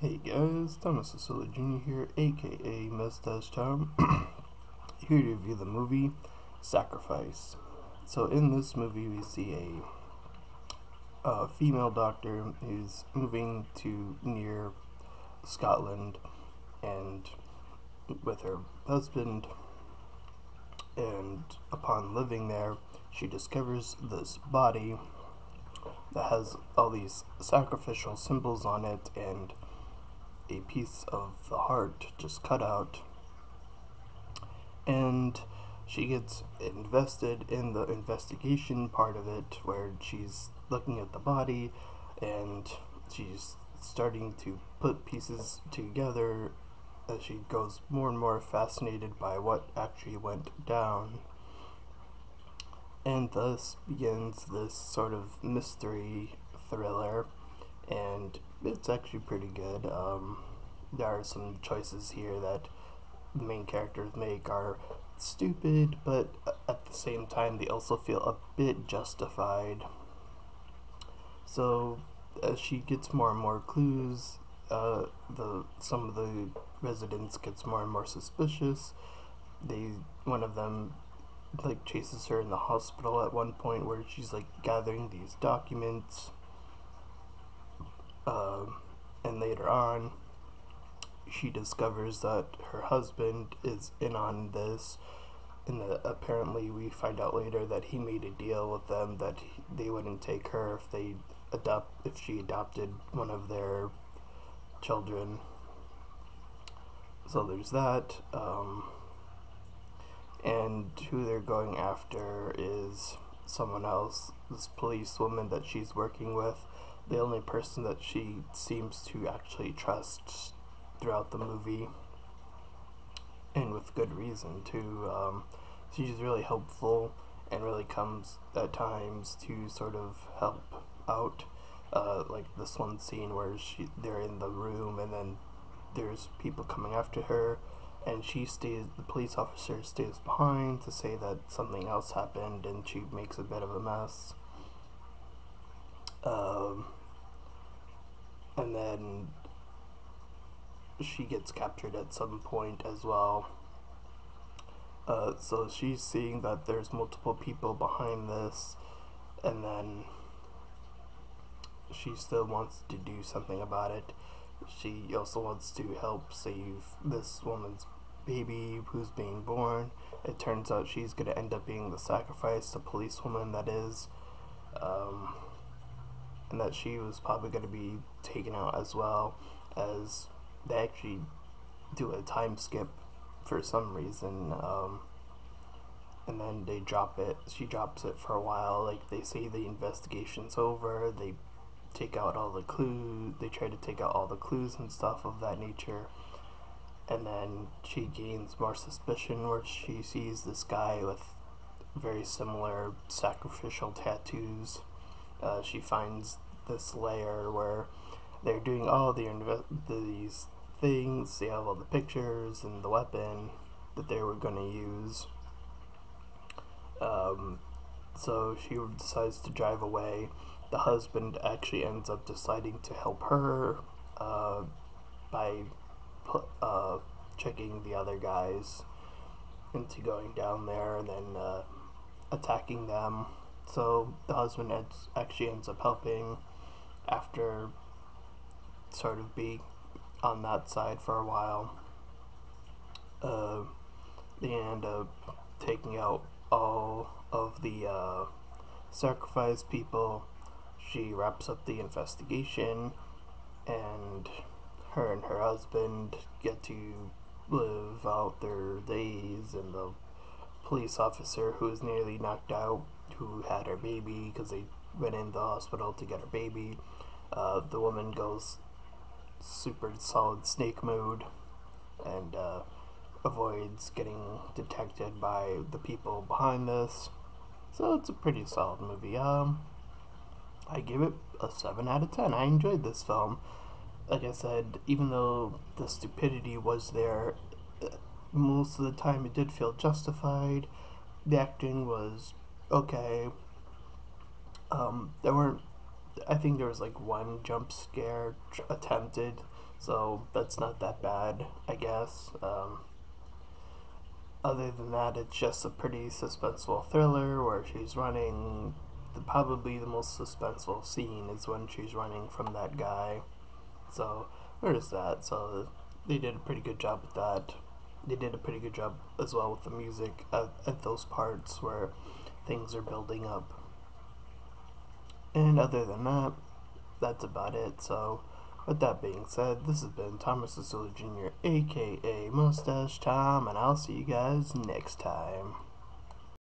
Hey guys, Thomas Sicily Jr. here, aka Mustached Tom, here to review the movie Sacrifice. So, in this movie, we see a female doctor who's moving to near Scotland and with her husband, and upon living there, she discovers this body that has all these sacrificial symbols on it and a piece of the heart just cut out, and she gets invested in the investigation part of it where she's looking at the body and she's starting to put pieces together as she goes more and more fascinated by what actually went down. And thus begins this sort of mystery thriller, and it's actually pretty good. There are some choices here that the main characters make are stupid, but at the same time, they also feel a bit justified. So, as she gets more and more clues, the some of the residents gets more and more suspicious. They One of them like chases her in the hospital at one point where she's like gathering these documents, um, and later on she discovers that her husband is in on this, and apparently we find out later that he made a deal with them that they wouldn't take her if she adopted one of their children. So there's that, and who they're going after is someone else, this police woman that she's working with, the only person that she seems to actually trust throughout the movie, and with good reason too. She's really helpful and really comes at times to sort of help out. Like this one scene where they're in the room and then there's people coming after her, and the police officer stays behind to say that something else happened, and she makes a bit of a mess. Um, and then she gets captured at some point as well. So she's seeing that there's multiple people behind this, and then she still wants to do something about it. She also wants to help save this woman's baby who's being born. It turns out she's going to end up being the sacrifice, the policewoman that is, um, and that she was probably going to be taken out as well, as they actually do a time skip for some reason. And then they drop it. She drops it for a while. Like they say the investigation's over. They take out all the clues. They try to take out all the clues and stuff of that nature. And then she gains more suspicion where she sees this guy with very similar sacrificial tattoos. She finds this layer where they're doing all these things. They have all the pictures and the weapon that they were going to use. Um, so she decides to drive away. The husband actually ends up deciding to help her uh, by tricking the other guys into going down there and then attacking them. So the husband actually ends up helping after sort of being on that side for a while. Uh, they end up taking out all of the sacrifice people. She wraps up the investigation, and her husband get to live out their days. And the police officer who was nearly knocked out, who had her baby because they went in the hospital to get her baby, the woman goes super solid snake mode and avoids getting detected by the people behind this. So it's a pretty solid movie. I give it a 7 out of 10. I enjoyed this film. Like I said, even though the stupidity was there, most of the time it did feel justified. The acting was okay. There weren't. I think there was like one jump scare attempted, So that's not that bad, I guess. Other than that, it's just a pretty suspenseful thriller where she's running. Probably the most suspenseful scene is when she's running from that guy. So there's that. So they did a pretty good job with that. They did a pretty good job as well with the music at those parts where things are building up. And other than that, that's about it. So, with that being said, this has been Thomas Cecilia Jr., aka Mustached Tom, and I'll see you guys next time.